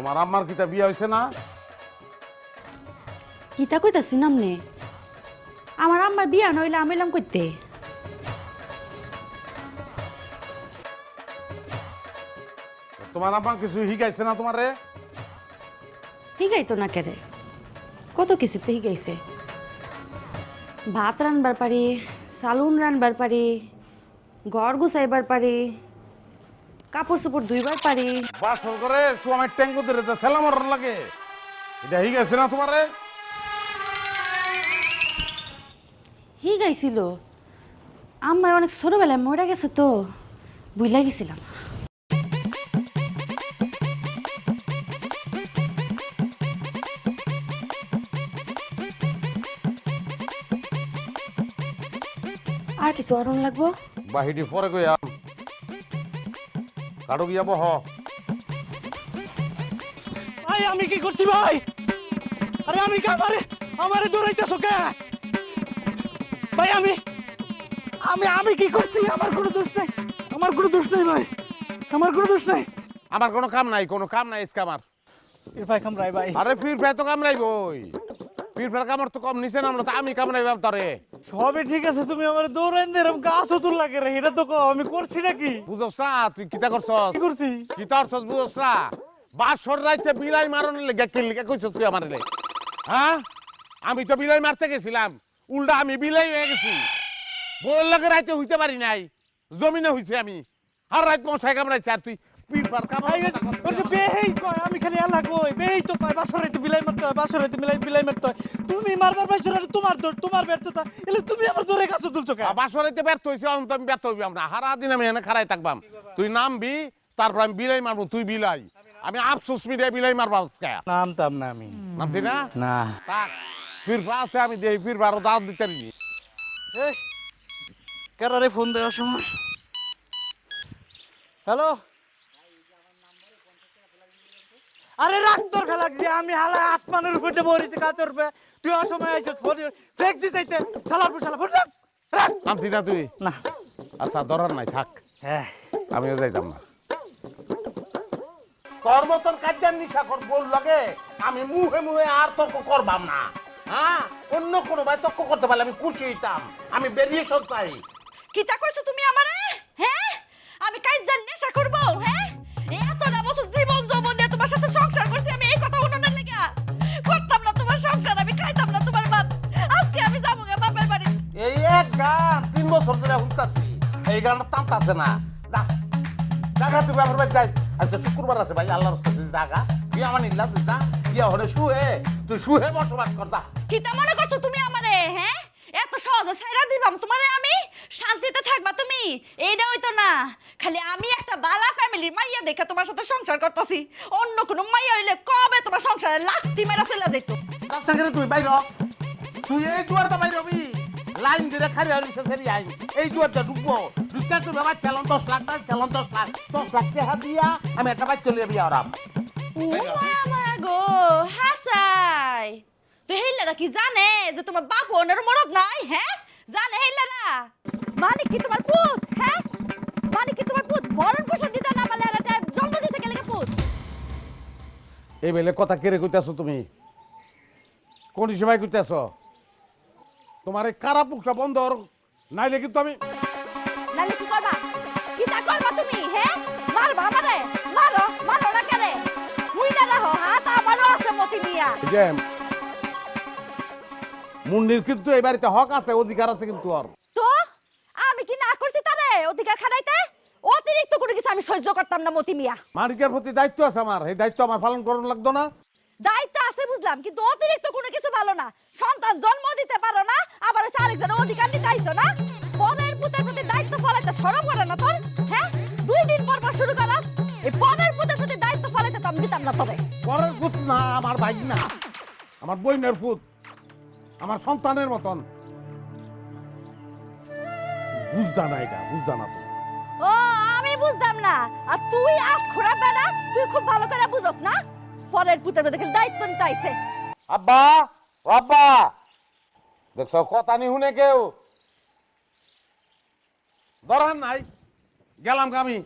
তোমার আম্মার কিতা বিয়ে হয়েছে না? কিতা কইতাছি নামনে আমার আম্মার বিয়া নইলে আমি এলাম কইতে। তোমার আম্মা কিছু শিখাইছে না তোমারে? হিগাইতো না কেরে, কত কিছুতে হিগাইছে। ভাত রানবার পারি, সালুন রানবার পারি, ঘর গুছাইবার পারি, কাপড় চোপড় ধুইবার পারি। বাসর করে সুয়ামের ট্যাঙ্কু ধরে সেলা মারন লাগে, এটা শিখাইছে না তোমারে? হিগাইছিল, আম্মার অনেক ছোটবেলায় মরে গেছে তো বুইলা গেছিলাম। আর কিছু আরন লাগবো? বাহিটি পরে কইয়া কাটো গিয়া বহ। ভাই আমি কি করছি ভাই? আরে আমি কে আমারে দৌড়াইতেছো কে? ভাই আমি আমি আমি কি করছি? আমার কোনো দোষ নাই, আমার কোনো দোষ নাই ভাই, আমার কোনো দোষ নাই। আমার কোনো কাম নাই, কোনো কাম নাই ইসকা আমার। এ ভাই কামরাই ভাই। আরে ফির ফের তো কামড়াইবই, ফির ফের কামড় তো কম নিছে না, তো আমি কামড়াইবাম তারে। সবই ঠিক আছে, তুমি আমার দৌড়াইন দিয়ে এরকম গাছ তুল লাগে রে, এটা তো কও আমি করছি নাকি? বুঝছ না তুই কিতা করছস? কি করছি? কিতা করছস বুঝছ না? বাসর রাইতে বিলাই মারনের লেগে কি লিখা কইছস তুই আমারে? হ্যাঁ, আমি তো বিলাই মারতে গেছিলাম, উল্টা আমি বিলাই হয়ে গেছি। বউর লাগে রাইতে হইতে পারি নাই, জমিনে হইছে আমি। আর রাত মশাই কামড়াইছে আর তুই পীর পার বেহেই কয় আমি খালি এলা কই, বেহেই তো কয় বাসর রাইতে বিলাই মারতে হয়, বাসর রাইতে বিলাই মারতে হয়। তুমি মারবার পাইছো না, তোমার দৌড়, তোমার ব্যর্থতা, এলে তুমি আমার দৌড়ে গাছ তুলছো কে? বাসর রাইতে ব্যর্থ হইছে, তো আমি ব্যর্থ হইবি আমরা। সারা দিন আমি এখানে খাড়াই থাকবাম, তুই নামবি, তারপর আমি বিলাই মারবো, তুই বিলাই। আমি আফসোস মিডিয়া বিলাই মারবো আজকে। নামতাম না আমি। নামতি না? না। থাক, ফিরবা আছে আমি দেই, ফিরবা আরো দাওয়াত দিতে পারি। এই কারারে ফোন দেওয়ার সময়। হ্যালো, আরে রাখ তোর খেলা যে আমি হালা আসমানের উপরে বরিছি কাচের উপরে, তুই অসময় আইছিস ফোন ফ্লেক্সি চাইতে শালার পুশালা ফোন রাখ রাখ। নামতি না তুই? না। আচ্ছা দরকার নাই, থাক, হ্যাঁ আমিও যাইতাম না। তোর মতন কাজের নিশা কর বল লাগে আমি মুহে মুহে আর তর্ক করবাম না। হ্যাঁ, অন্য কোনো ভাই তর্ক করতে পারলে আমি খুশি হইতাম, আমি বেরিয়ে সত্যাই। কিতা কইছো তুমি আমারে? হ্যাঁ, আমি কাইজার নেশা করব? হ্যাঁ, এতটা বছর জীবন যৌবন দিয়ে তোমার সাথে সংসার করছি, আমি এই কথা উনানের লাগা করতাম না তোমার সংসার, আমি খাইতাম না তোমার ভাত। আজকে আমি যাবো গা বাপের বাড়ি। এই এক গান 3 বছর ধরে হুঁতাছি, এই গানটা টানতাছে না। যা জাগা তুই বাপের বাড়ি যাই, আজকে শুক্রবার আছে ভাই, আল্লাহর রাস্তায় জাগা বিয়া মানে নিলাম, তুই যা বিয়া হলে শুয়ে, তুই শুয়ে বসবাস কর যা। কিতা মনে করছো তুমি আমারে? হ্যাঁ, এত সহজে ছাইরা দিবাম তোমারে আমি? শান্তিতে থাকবা তুমি? এইটা হইতো না। খালি আমি একটা বালা ফ্যামিলির মাইয়া দেখে তোমার সাথে সংসার করতেছি, অন্য কোনো মাইয়া হইলে কবে তোমার সংসারে লাথি মেরা চলে যেত। রাস্তা করে তুই বাইর হ। তুই এই দুয়ারটা বাইর হবি, লাইন ধরে খালি হইছে সেরি আইন, এই দুয়ারটা ঢুকবো, ঢুকতে তুই বাবা চালান 10 লাখ, চালান 10 লাখ, 10 লাখ টাকা দিয়া আমি একটা বাইক চলে বিয়া ওরাম। ও মামা গো, হাসাই তো হেইলারা কি জানে যে তোমার বাপ ওনার মরদ নাই? হ্যাঁ, জানে হেইলারা? মানে কি তোমার পুত? হ্যাঁ, মানে কি তোমার পুত ভরণ পোষণ দিতে না পারলে একটা জন্ম দিতে গেলে কে পুত? এই বেলে কথা কেড়ে কইতাছো তুমি? কোন সময় কইতাছো? তোমার এই কারা পুকটা বন্ধ হর, নাইলে কিন্তু আমি নালে কি করবা? কিটা করবা তুমি? হ্যাঁ, মারবা আমারে? মারো, মারো না কেনে? হুইলা রাখো, হাত আমারও আছে মতি মিয়া। যে মুন্নির কিন্তু এই বাড়িতে হক আছে, অধিকার আছে কিন্তু আর। তো আমি কি না করছি তারে অধিকার খাটাইতে? অতিরিক্ত কোনো কিছু আমি সহ্য করতাম না মতি মিয়া। মালিকের প্রতি দায়িত্ব আছে আমার, এই দায়িত্ব আমার পালন করুন লাগতো না? দায়িত্ব আছে বুঝলাম, কিন্তু অতিরিক্ত কোনো কিছু ভালো না। সন্তান জন্ম দিতে পারো না, আবার হচ্ছে আরেকজনের অধিকার নিতে আইছো না। পরের পুতের প্রতি দায়িত্ব ফলাইতে শরম করে না তোর? হ্যাঁ, 2 দিন পর পর শুরু করা এই পরের পুতের প্রতি দায়িত্ব ফলাইতে তো আমি দিতাম না তবে। পরের পুত না, আমার ভাই না, আমার বইনের পুত, আমার সন্তানের মতন। বুঝদা না এটা, বুঝদা না তুই। ও আমি বুঝতাম না, আর তুই আখড়া বেড়া, তুই খুব ভালো করে বুঝস না। পরের পুতের প্রতি দায়িত্ব নিতে আইছে। আব্বা, ও আব্বা, দেখছো কথা নি শুনে কেউ? দরকার নাই, গেলাম আমি।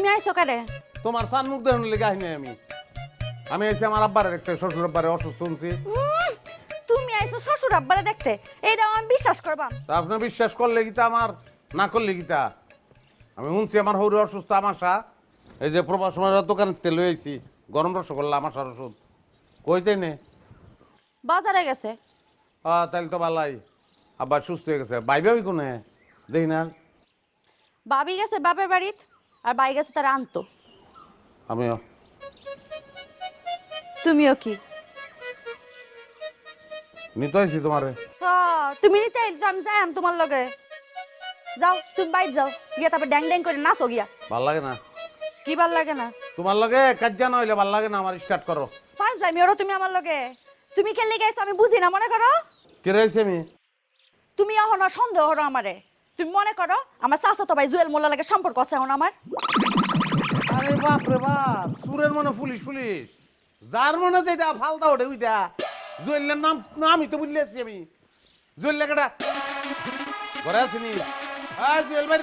তুমি আইছো কারে? তোমার সান মুখ দেখানোর লেগে আহিনি আমি এসে আমার আব্বারে দেখতে, শ্বশুর আব্বারে অসুস্থ শুনছি। তুমি আইছো শ্বশুর আব্বারে দেখতে, এইটা আমি বিশ্বাস করবা? তা আপনি বিশ্বাস করলে গীতা আমার, না করলে গীতা? আমি শুনছি আমার হৌরে অসুস্থ আমাশা, এই যে প্রবাস দোকানের তেল লইছি, গরম রসগোল্লা আমাশার ওষুধ কইতে নে। বাজারে গেছে। তাহলে তো ভালাই, আব্বা সুস্থ হয়ে গেছে। ভাই ভাবি কোনে দেখি না? বাবি গেছে বাপের বাড়িত, আর বাই গেছে তারা আনতো। আমিও। তুমিও কি নিতে হয়েছি তোমারে? তুমি নিতে আইছো, আমি যাই তোমার লগে। যাও তুমি বাইর যাও, গিয়া তারপর ড্যাং ড্যাং করে নাচো গিয়া। ভাল লাগে না? কি ভাল লাগে না? তোমার লগে কাজ জানা হইলে ভাল লাগে না আমার। স্টার্ট করো। ফাজলামি ওরো তুমি আমার লগে। তুমি খেলে গেছো আমি বুঝি না, মনে করো? কে রয়েছে আমি? তুমি এখন সন্দেহ করো আমারে। তুমি মনে করো আমার চাচাতো ভাই জুয়েল মোল্লা লাগে সম্পর্ক আছে এখন আমার। আরে বাপ রে বাপ, সুরের মনে পুলিশ পুলিশ, যার মনে যেটা ফালতা ওঠে ওইটা। জুয়েলের নাম আমি তো বুঝলে আছি আমি। জুয়েল লেখাটা ঘরে আসিনি। জুয়েল ভাই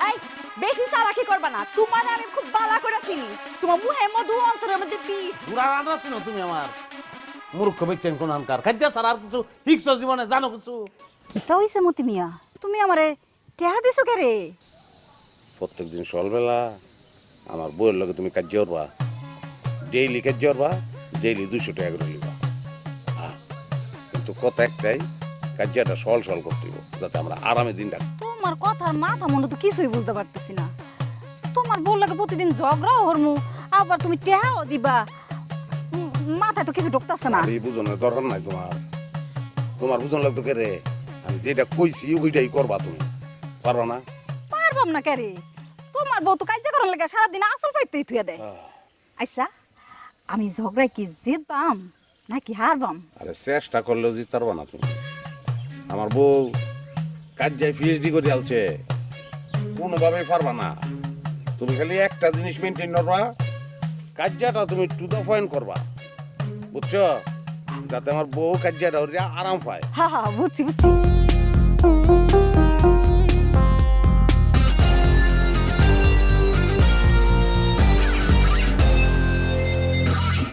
এই বেশি চালাকি করবা না, তোমার আমি খুব বালা করে চিনি। তোমার মুহে মধু, অন্তরের মধ্যে বিষ। বুড়া রান্না শুনো তুমি আমার। মূর্খ বেচেন কোন আনকার খাদ্য ছাড়া আর কিছু শিখছ জীবনে, জানো কিছু? কিতা হইছে মতি মিয়া, তুমি আমারে টেহা দিছো কে রে? প্রত্যেকদিন সকালবেলা আমার বউয়ের লগে তুমি কাজ করবা, ডেইলি কাজ করবা, ডেইলি 200 টাকা করে নিবা। কিন্তু কথা একটাই, কাজটা সল সল করতে হইব, যাতে আমরা আরামে দিন রাখি। তোমার কথার মাথা মনে তো কিছুই বুঝতে পারতেছি না। তোমার বউ লাগে প্রতিদিন ঝগড়াও হরমু, আবার তুমি টেহাও দিবা। মাথায় তো কিছু ঢুকতাছে না। এই বুঝনের দরকার নাই তোমার। তোমার বুঝন লাগতো কে রে? আমি যেটা কইছি ওইটাই করবা, তুমি পারবা না? পারবাম না কে রে? তোমার বউ তো কাজ করার লাগে সারাদিন আসল পাইতেই থুয়া দেয়। আচ্ছা, আমি ঝগড়ায় কি জিতবাম নাকি হারবাম? আরে চেষ্টা করলেও জিততে পারবা না তুমি। আমার বউ কাজ যাই পিএইচডি করে আলছে, কোনোভাবেই পারবা না। তুমি খালি একটা জিনিস মেনটেন করবা, কাজটা তুমি টু দ্য পয়েন্ট করবা, বুঝছো? যাতে আমার বউ কাজটা আরাম পায়। হ্যাঁ হ্যাঁ, বুঝছি বুঝছি।